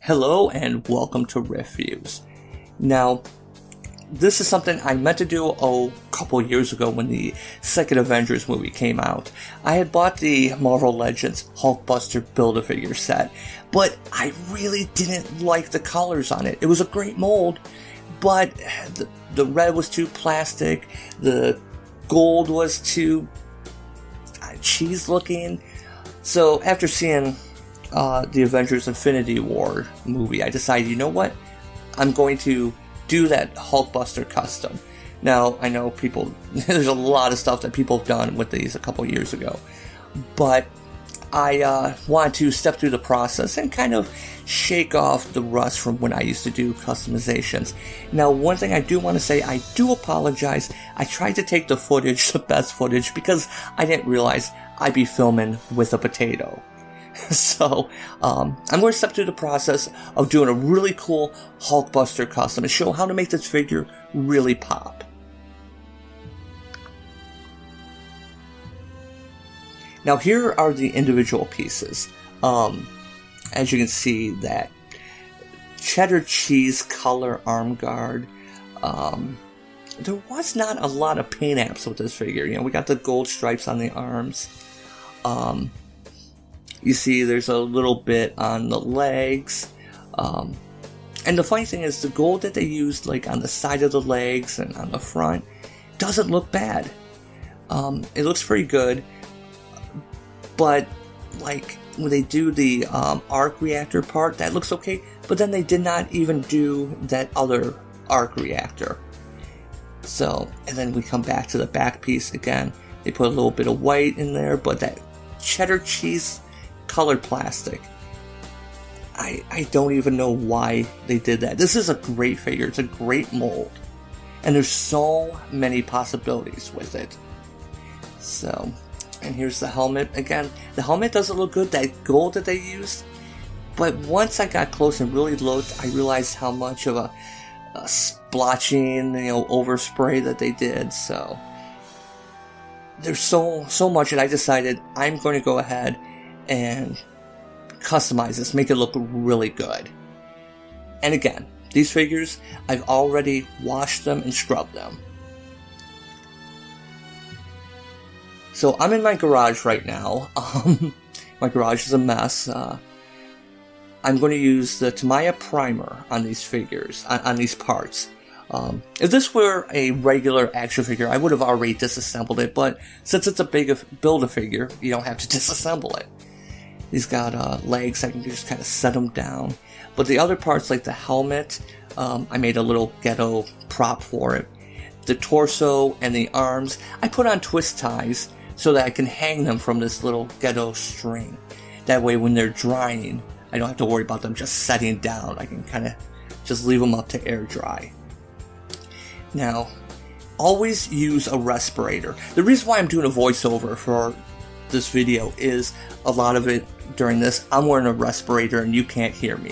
Hello and welcome to Reviews. Now, this is something I meant to do a couple years ago when the second Avengers movie came out. I had bought the Marvel Legends Hulkbuster Build-A-Figure set, but I really didn't like the colors on it. It was a great mold, but the red was too plastic, the gold was too cheese looking. So after seeing the Avengers Infinity War movie, I decided, you know what? I'm going to do that Hulkbuster custom. Now, I know there's a lot of stuff that people have done with these a couple years ago, but I wanted to step through the process and kind of shake off the rust from when I used to do customizations. Now, one thing I do want to say, I do apologize. I tried to take the footage, the best footage, because I didn't realize I'd be filming with a potato. So, I'm going to step through the process of doing a really cool Hulkbuster custom and show how to make this figure really pop. Now, here are the individual pieces. As you can see, that cheddar cheese color arm guard. There was not a lot of paint apps with this figure. You know, we got the gold stripes on the arms. You see there's a little bit on the legs. And the funny thing is the gold that they used like on the side of the legs and on the front doesn't look bad. It looks pretty good. But like when they do the arc reactor part, that looks okay. But then they did not even do that other arc reactor. So, and then we come back to the back piece again. They put a little bit of white in there, but that cheddar cheese colored plastic, I don't even know why they did that. This is a great figure. It's a great mold. And there's so many possibilities with it. So, and here's the helmet. Again, the helmet doesn't look good, that gold that they used. But once I got close and really looked, I realized how much of a splotching, overspray that they did. So, there's so much that I decided I'm going to go ahead and customize this, make it look really good. And again, these figures, I've already washed them and scrubbed them. So I'm in my garage right now. My garage is a mess. I'm going to use the Tamiya primer on these figures, on these parts. If this were a regular action figure, I would have already disassembled it, but since it's a big Build-A-Figure, you don't have to disassemble it. He's got legs, I can just kind of set them down. But the other parts, like the helmet, I made a little ghetto prop for it. The torso and the arms, I put on twist ties so that I can hang them from this little ghetto string. That way when they're drying, I don't have to worry about them just setting down. I can kind of just leave them up to air dry. Now, always use a respirator. The reason why I'm doing a voiceover for this video is a lot of it during this, I'm wearing a respirator and you can't hear me.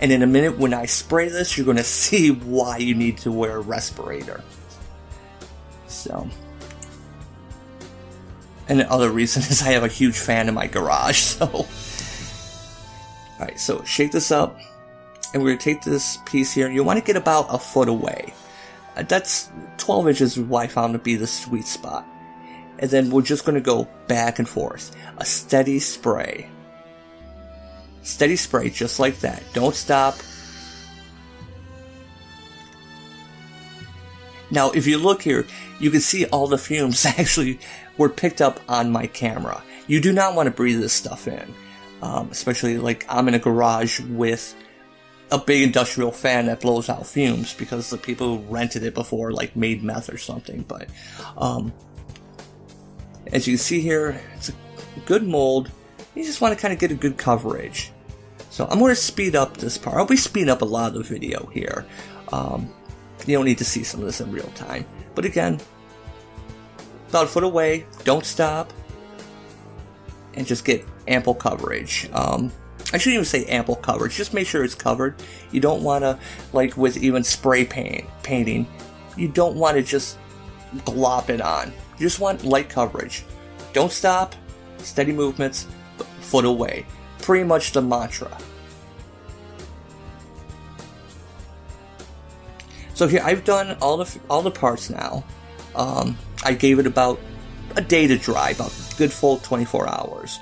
And in a minute when I spray this, you're going to see why you need to wear a respirator. So, and the other reason is I have a huge fan in my garage, so. Alright, so shake this up, and we're going to take this piece here, and you want to get about a foot away. That's 12 inches is what I found to be the sweet spot. And then we're just going to go back and forth. A steady spray. Steady spray, just like that. Don't stop. Now, if you look here, you can see all the fumes actually were picked up on my camera. You do not want to breathe this stuff in. Especially like I'm in a garage with a big industrial fan that blows out fumes because the people who rented it before like made meth or something. But as you can see here, it's a good mold. You just want to kind of get a good coverage. So I'm going to speed up this part. I'll be speeding up a lot of the video here. You don't need to see some of this in real time. But again, about a foot away, don't stop, and just get ample coverage. I shouldn't even say ample coverage, just make sure it's covered. You don't want to, like with even spray painting, you don't want to just glop it on. You just want light coverage. Don't stop, steady movements, foot away. Pretty much the mantra. So here I've done all the parts now. I gave it about a day to dry, about a good full 24 hours.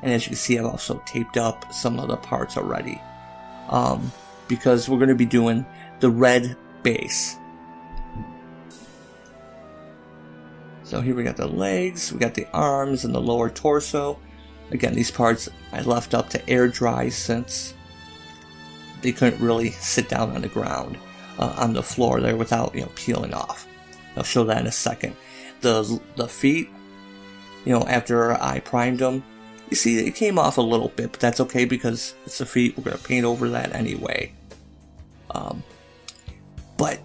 And as you can see, I've also taped up some of the parts already. Because we're going to be doing the red base. So here we got the legs, we got the arms and the lower torso. Again, these parts I left up to air dry since they couldn't really sit down on the ground, on the floor there without, peeling off. I'll show that in a second. The feet, after I primed them, you see it came off a little bit, but that's okay because it's the feet. We're going to paint over that anyway. But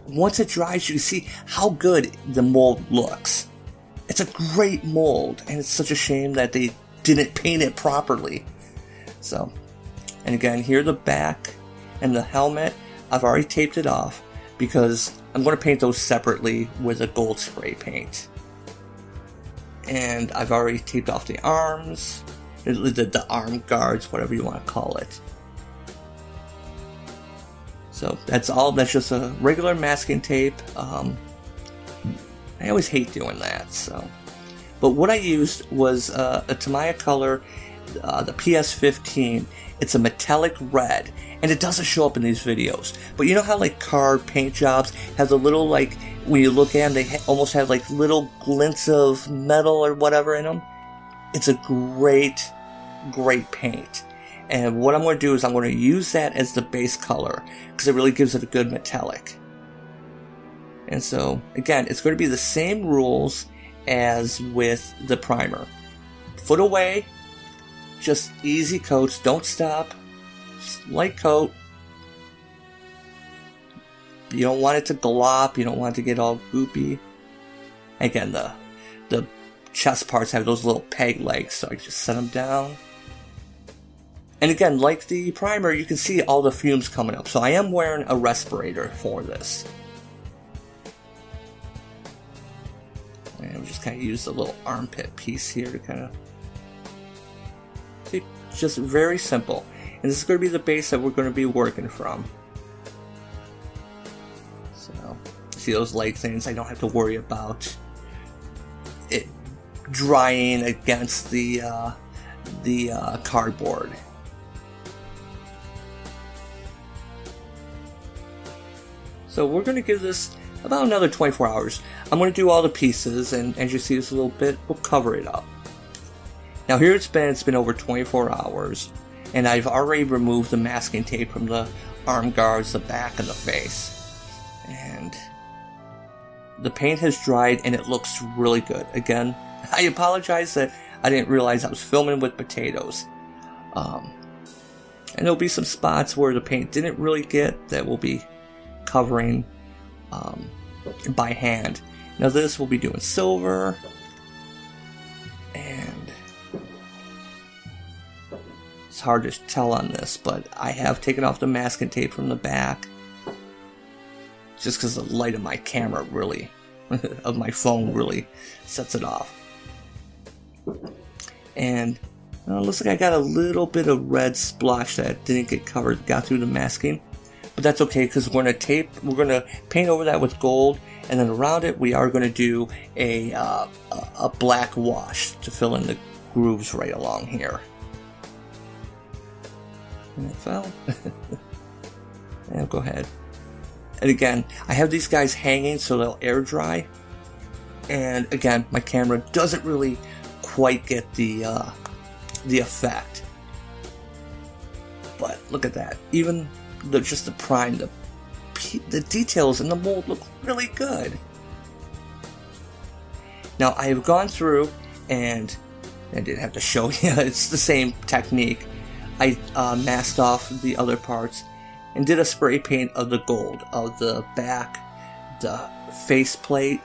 once it dries, you can see how good the mold looks. It's a great mold, and it's such a shame that they didn't paint it properly. So, and again, here the back and the helmet, I've already taped it off because I'm going to paint those separately with a gold spray paint. And I've already taped off the arms, the arm guards, whatever you want to call it. So that's all. That's just a regular masking tape. I always hate doing that. So, but what I used was a Tamiya color, the PS15. It's a metallic red, and it doesn't show up in these videos. But you know how like car paint jobs have the little, like, when you look at them, they almost have like little glints of metal or whatever in them. It's a great paint. And what I'm going to do is I'm going to use that as the base color because it really gives it a good metallic. And so, again, it's going to be the same rules as with the primer. Foot away, just easy coats, don't stop, just light coat. You don't want it to glop, you don't want it to get all goopy. Again, the chest parts have those little peg legs, so I just set them down. And again, like the primer, you can see all the fumes coming up. So I am wearing a respirator for this. And we just kind of use the little armpit piece here to kind of... See, just very simple. And this is going to be the base that we're going to be working from. So, see those leg things? I don't have to worry about it drying against the cardboard. So we're going to give this about another 24 hours. I'm going to do all the pieces, and as you see this a little bit, we'll cover it up. Now here it's been over 24 hours, and I've already removed the masking tape from the arm guards, the back, and the face. And the paint has dried, and it looks really good. Again, I apologize that I didn't realize I was filming with potatoes. And there'll be some spots where the paint didn't really get that will be covering by hand. Now this we'll be doing silver, and it's hard to tell on this, but I have taken off the masking tape from the back just because the light of my camera really of my phone really sets it off. And it looks like I got a little bit of red splotch that didn't get covered, got through the masking. But that's okay because we're going to paint over that with gold, and then around it we are going to do a black wash to fill in the grooves right along here. And it fell. And go ahead. And again, I have these guys hanging so they'll air dry. And again, my camera doesn't really quite get the effect. But look at that. Even just the prime, the details in the mold look really good. Now I have gone through, and I didn't have to show you, it's the same technique. I masked off the other parts and did a spray paint of the gold of the back, the face plate,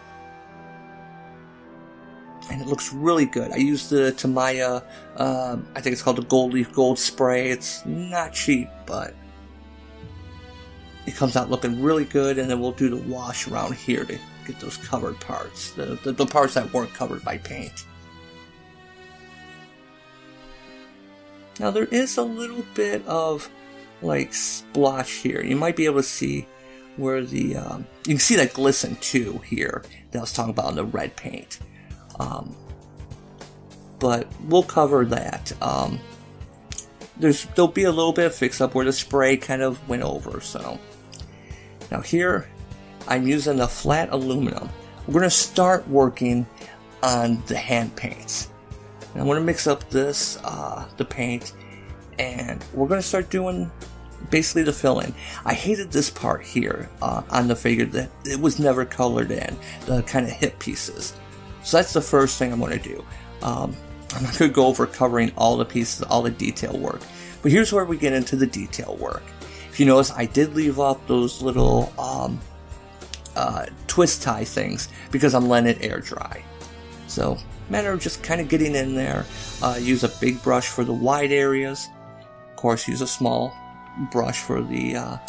and it looks really good. I used the Tamiya, I think it's called the Gold Leaf Gold Spray. It's not cheap, but it comes out looking really good. And then we'll do the wash around here to get those covered parts, the parts that weren't covered by paint. Now there is a little bit of like splotch here. You might be able to see where the you can see that glisten too here that I was talking about in the red paint. But we'll cover that. There'll be a little bit of fix up where the spray kind of went over. So now here I'm using the flat aluminum. We're going to start working on the hand paints. And I'm going to mix up this, the paint, and we're going to start doing basically the fill-in. I hated this part here on the figure that it was never colored in, the kind of hip pieces. So that's the first thing I'm going to do. I'm not going to go over covering all the pieces, all the detail work. But here's where we get into the detail work. If you notice, I did leave up those little twist tie things because I'm letting it air dry. So, matter of just kind of getting in there. Use a big brush for the wide areas. Of course, use a small brush for the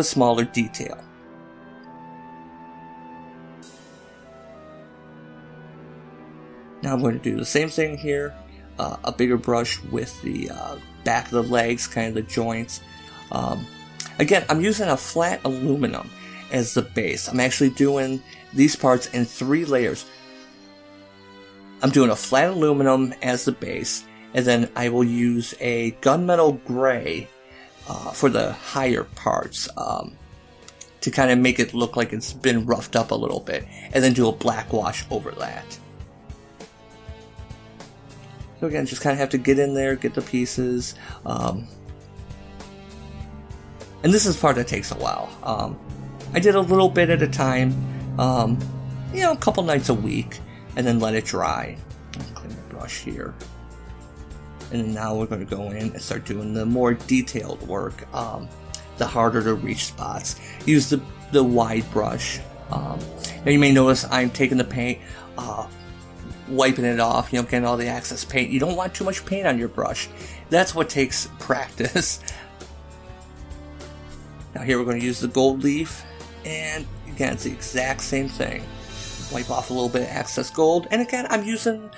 smaller detail. Now I'm going to do the same thing here. A bigger brush with the back of the legs, kind of the joints. Again, I'm using a flat aluminum as the base. I'm actually doing these parts in 3 layers. I'm doing a flat aluminum as the base, and then I will use a gunmetal gray for the higher parts to kind of make it look like it's been roughed up a little bit, and then do a black wash over that. So again, just kind of have to get in there, get the pieces, and this is the part that takes a while. I did a little bit at a time, you know, a couple nights a week, and then let it dry. I'll clean the brush here. And then now we're going to go in and start doing the more detailed work, the harder to reach spots. Use the wide brush. Now you may notice I'm taking the paint, wiping it off, you know, getting all the excess paint. You don't want too much paint on your brush. That's what takes practice. Now here we're going to use the gold leaf, and again, it's the exact same thing. Wipe off a little bit of excess gold, and again, I'm using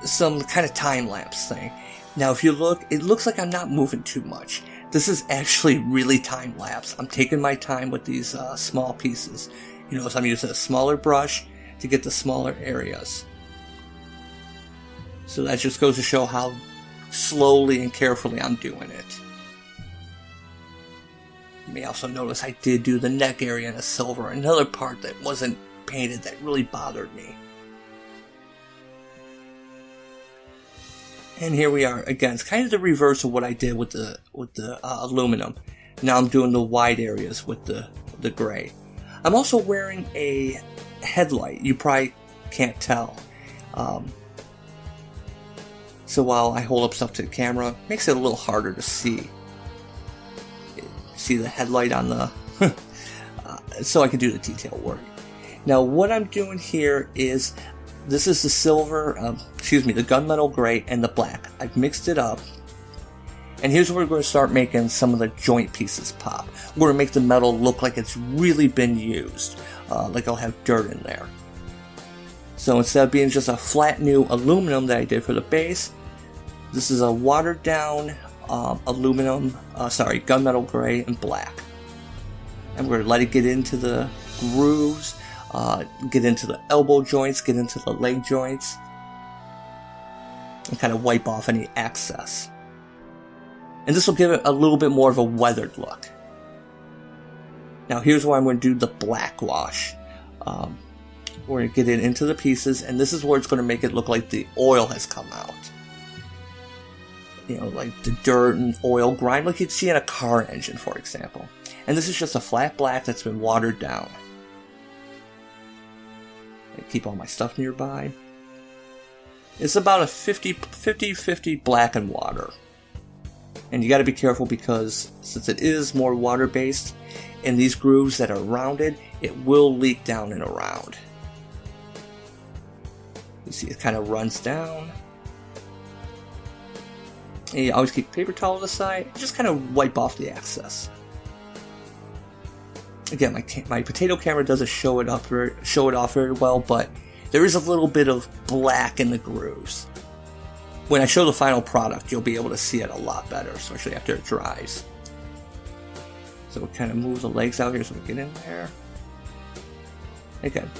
some kind of time lapse thing. Now if you look, it looks like I'm not moving too much. This is actually really time lapse. I'm taking my time with these small pieces. You notice I'm using a smaller brush to get the smaller areas. So that just goes to show how slowly and carefully I'm doing it. You may also notice I did do the neck area in a silver, another part that wasn't painted that really bothered me. And here we are again. It's kind of the reverse of what I did with the aluminum. Now I'm doing the wide areas with the gray. I'm also wearing a headlight. You probably can't tell. So while I hold up stuff to the camera, it makes it a little harder to see. See the headlight on the so I can do the detail work. Now what I'm doing here is, this is the silver, the gunmetal gray and the black. I've mixed it up, and here's where we're going to start making some of the joint pieces pop. We're going to make the metal look like it's really been used, like I'll have dirt in there. So instead of being just a flat new aluminum that I did for the base, this is a watered down aluminum, gunmetal gray and black. And we're going to let it get into the grooves, get into the elbow joints, get into the leg joints, and kind of wipe off any excess. And this will give it a little bit more of a weathered look. Now here's where I'm going to do the black wash. We're going to get it into the pieces, and this is where it's going to make it look like the oil has come out. You know, like the dirt and oil grime, like you'd see in a car engine, for example. And this is just a flat black that's been watered down. I keep all my stuff nearby. It's about a 50-50 black and water. And you got to be careful because since it is more water based, in these grooves that are rounded, it will leak down and around. You see it kind of runs down. And you always keep a paper towel to the side, just kind of wipe off the excess. Again, my potato camera doesn't show it off very well, but there is a little bit of black in the grooves. When I show the final product, you'll be able to see it a lot better, especially after it dries. So we'll kind of move the legs out here so we get in there. Again,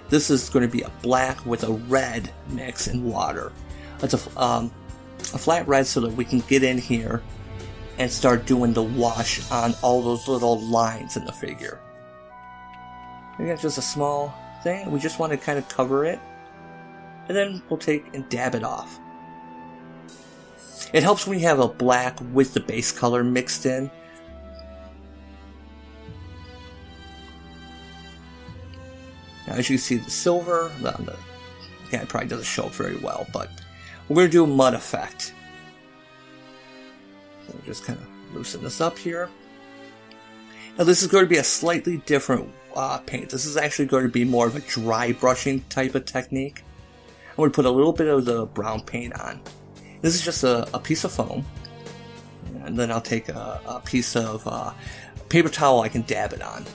this is going to be a black with a red mix in water. It's a flat red so that we can get in here and start doing the wash on all those little lines in the figure. Again, just a small thing. We just want to kind of cover it. And then we'll take and dab it off. It helps when you have a black with the base color mixed in. Now, as you can see, the silver, again, it probably doesn't show up very well, but we're going to do a mud effect. So we'll just kind of loosen this up here. Now, this is going to be a slightly different paint. This is actually going to be more of a dry brushing type of technique. I'm going to put a little bit of the brown paint on. This is just a piece of foam, and then I'll take a piece of paper towel I can dab it on.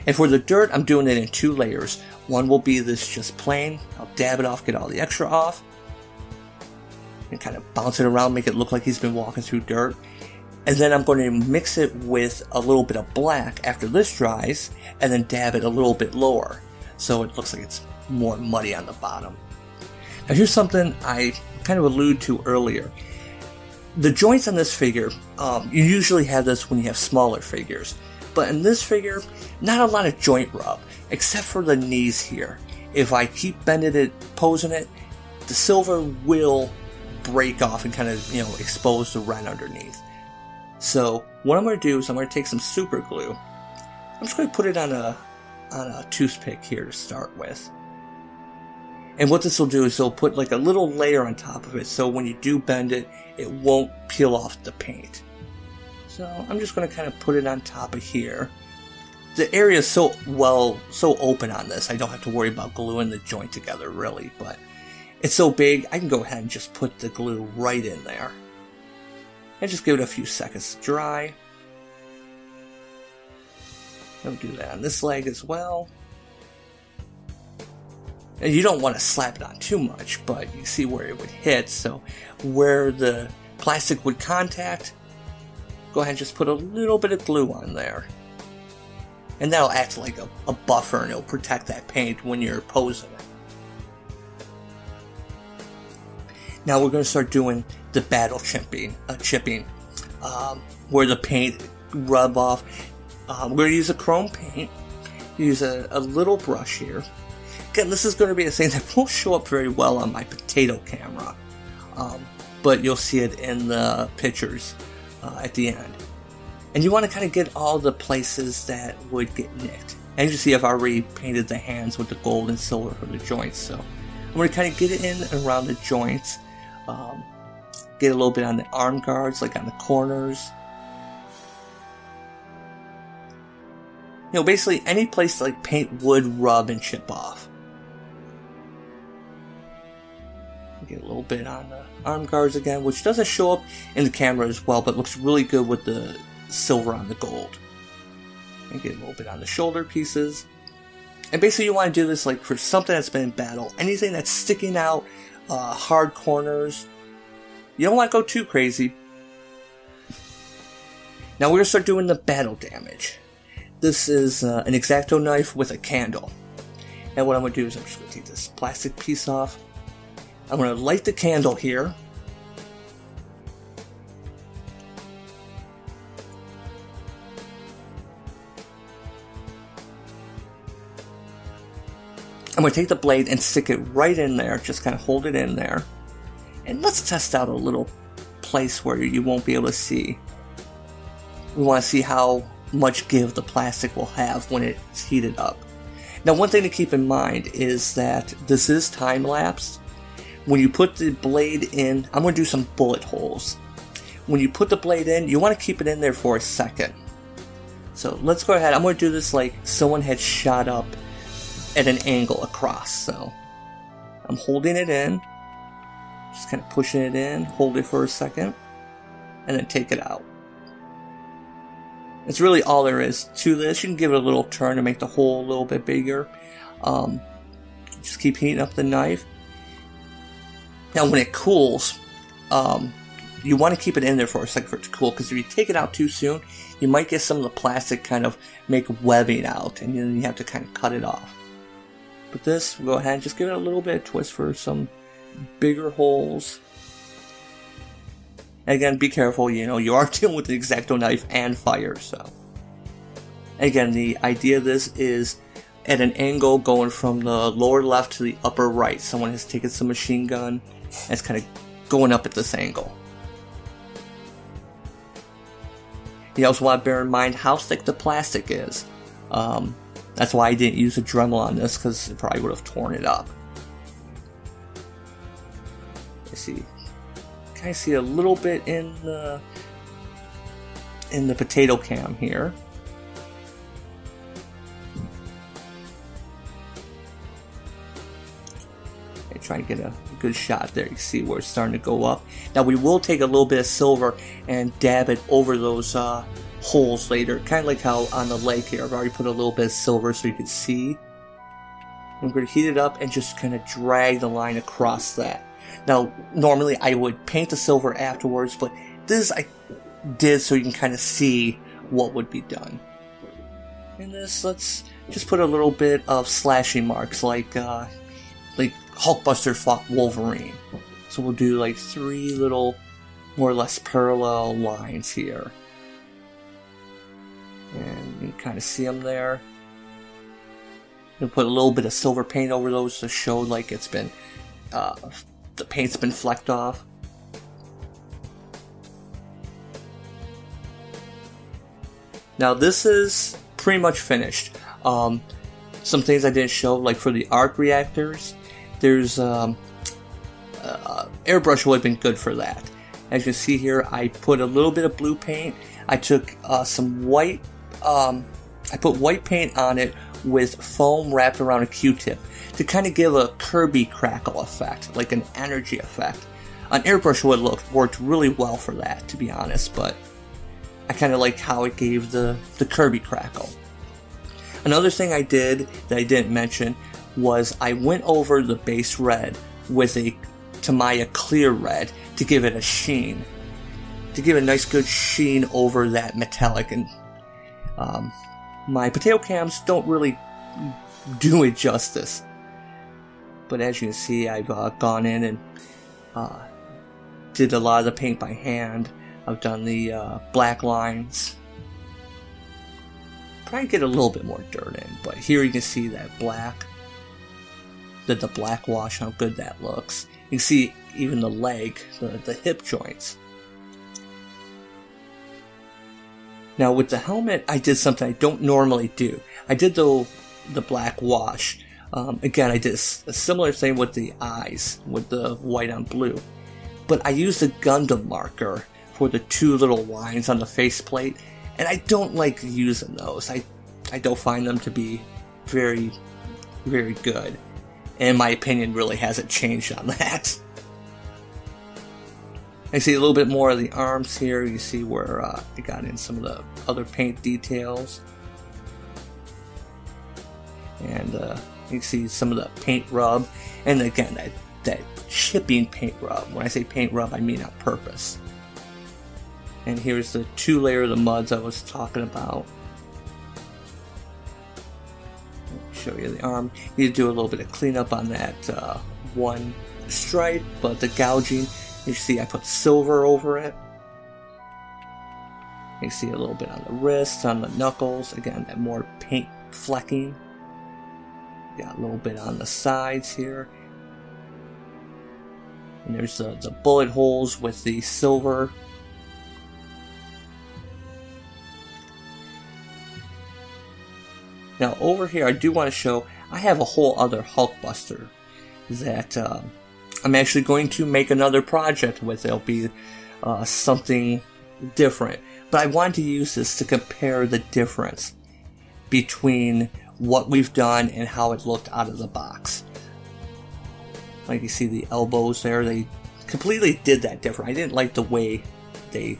And for the dirt, I'm doing it in 2 layers. One will be this just plain. I'll dab it off, get all the extra off, and kind of bounce it around, make it look like he's been walking through dirt. And then I'm going to mix it with a little bit of black after this dries, and then dab it a little bit lower, so it looks like it's more muddy on the bottom. Now here's something I kind of alluded to earlier. The joints on this figure, you usually have this when you have smaller figures. But in this figure, not a lot of joint rub, except for the knees here. If I keep bending it, posing it, the silver will break off and kind of, expose the red underneath. So what I'm going to do is I'm going to take some super glue. I'm just going to put it on a toothpick here to start with. And what this will do is it'll put like a little layer on top of it, so when you do bend it, it won't peel off the paint. So I'm just going to kind of put it on top of here. The area is so open on this, I don't have to worry about gluing the joint together really, but it's so big, I can go ahead and just put the glue right in there. And just give it a few seconds to dry. I'll do that on this leg as well. And you don't want to slap it on too much, but you see where it would hit, so where the plastic would contact, go ahead and just put a little bit of glue on there. And that'll act like a buffer, and it'll protect that paint when you're posing it. Now we're going to start doing the battle chipping, where the paint rub off. We're going to use a chrome paint, use a little brush here. Again, this is going to be a thing that won't show up very well on my potato camera, but you'll see it in the pictures at the end. And you want to kind of get all the places that would get nicked. And you see I've already painted the hands with the gold and silver for the joints, so I'm going to kind of get it in and around the joints, get a little bit on the arm guards, like on the corners. Basically any place like paint would rub and chip off. Get a little bit on the arm guards again, which doesn't show up in the camera as well, but looks really good with the silver on the gold. And get a little bit on the shoulder pieces. And basically you want to do this like for something that's been in battle. Anything that's sticking out, hard corners. You don't want to go too crazy. Now we're going to start doing the battle damage. This is an X-Acto knife with a candle. And what I'm going to do is I'm just going to take this plastic piece off. I'm going to light the candle here. I'm going to take the blade and stick it right in there, just kind of hold it in there. And let's test out a little place where you won't be able to see. We want to see how much give the plastic will have when it's heated up. Now one thing to keep in mind is that this is time-lapsed. When you put the blade in, I'm going to do some bullet holes. When you put the blade in, you want to keep it in there for a second. So let's go ahead. I'm going to do this like someone had shot up at an angle across. So I'm holding it in, just kind of pushing it in, hold it for a second, and then take it out. It's really all there is to this. You can give it a little turn to make the hole a little bit bigger. Just keep heating up the knife. Now when it cools, you want to keep it in there for a second for it to cool, because if you take it out too soon, you might get some of the plastic kind of make webbing out, and then you have to kind of cut it off. But this, we'll go ahead and just give it a little bit of twist for some bigger holes. And again, be careful, you know, you are dealing with the X-Acto knife and fire, so. Again, the idea of this is at an angle going from the lower left to the upper right. Someone has taken some machine gun and it's kind of going up at this angle. You also want to bear in mind how thick the plastic is. That's why I didn't use a Dremel on this, because it probably would have torn it up. You see, kind of see a little bit in the potato cam here. Try and get a good shot there. You see where it's starting to go up. Now we will take a little bit of silver and dab it over those holes later, kind of like how on the leg here I've already put a little bit of silver so you can see. I'm going to heat it up and just kind of drag the line across that. Now normally I would paint the silver afterwards, but this I did so you can kind of see what would be done. And this, let's just put a little bit of slashing marks like Hulkbuster fought Wolverine. So we'll do like 3 little, more or less parallel lines here. And you can kind of see them there. You'll put a little bit of silver paint over those to show like it's been, the paint's been flecked off. Now this is pretty much finished. Some things I didn't show, like for the arc reactors, there's airbrush would have been good for that. As you can see here, I put a little bit of blue paint. I took some white, I put white paint on it with foam wrapped around a Q-tip to kind of give a Kirby crackle effect, like an energy effect. An airbrush would have worked really well for that, to be honest, but I kind of like how it gave the Kirby crackle. Another thing I did that I didn't mention was I went over the base red with a Tamiya clear red to give it a sheen. To give a nice good sheen over that metallic. And my potato cams don't really do it justice. But as you can see, I've gone in and did a lot of the paint by hand. I've done the black lines. Probably get a little bit more dirt in, but here you can see that black. The black wash, how good that looks. You can see even the leg, the hip joints. Now with the helmet, I did something I don't normally do. I did the black wash. Again, I did a similar thing with the eyes, with the white on blue. But I used a Gundam marker for the 2 little lines on the faceplate, and I don't like using those. I don't find them to be very, very good. And my opinion really hasn't changed on that. I see a little bit more of the arms here. You see where I got in some of the other paint details. And you can see some of the paint rub. And again, that chipping paint rub. When I say paint rub, I mean on purpose. And here's the 2 layer of the muds I was talking about. Show you the arm. You need to do a little bit of cleanup on that one stripe, but the gouging, you see I put silver over it. You see a little bit on the wrists, on the knuckles. Again, that more paint flecking. Got a little bit on the sides here. And there's the bullet holes with the silver. Now over here I do want to show I have a whole other Hulkbuster that I'm actually going to make another project with. It'll be something different. But I wanted to use this to compare the difference between what we've done and how it looked out of the box. Like you see the elbows there, they completely did that different. I didn't like the way they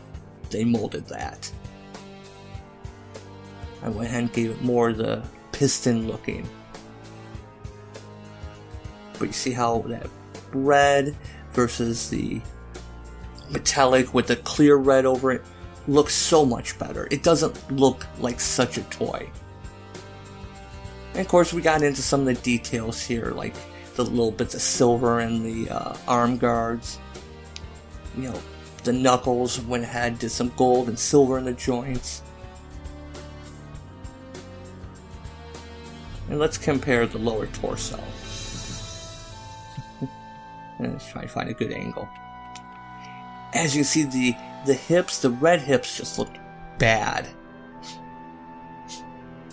molded that. I went ahead and gave it more the piston looking. But you see how that red versus the metallic with the clear red over it looks so much better. It doesn't look like such a toy. And of course we got into some of the details here, like the little bits of silver in the arm guards. You know, the knuckles went ahead, did some gold and silver in the joints. And let's compare the lower torso. Let's try to find a good angle. As you can see, the hips, the red hips just look bad.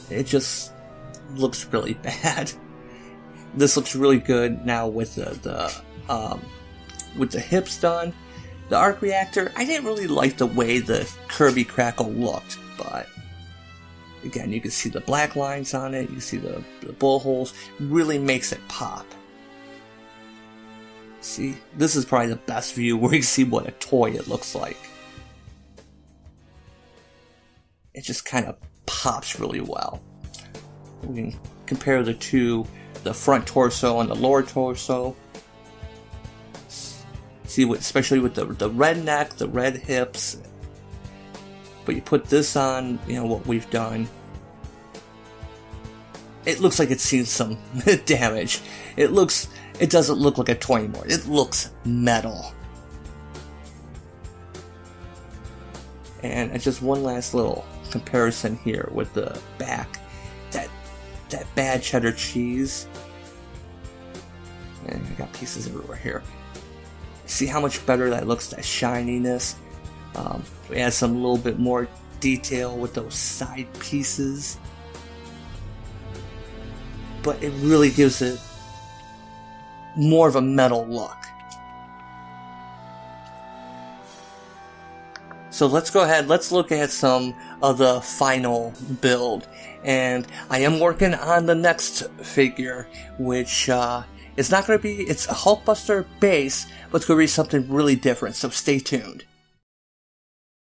It just looks really bad. This looks really good now with the hips done. The arc reactor, I didn't really like the way the Kirby Crackle looked, but again, you can see the black lines on it, you can see the bullet holes, really makes it pop. See, this is probably the best view where you can see what a toy it looks like. It just kind of pops really well. We can compare the two, the front torso and the lower torso. See, especially with the red neck, the red hips. But you put this on, you know, what we've done. It looks like it's seen some damage. It doesn't look like a toy anymore. It looks metal. And just one last little comparison here with the back. That bad cheddar cheese. And I got pieces everywhere here. See how much better that looks, that shininess. We add some little bit more detail with those side pieces. But it really gives it more of a metal look. So let's go ahead, let's look at some of the final build. And I am working on the next figure, which it's not going to be, it's a Hulkbuster base, but it's going to be something really different, so stay tuned.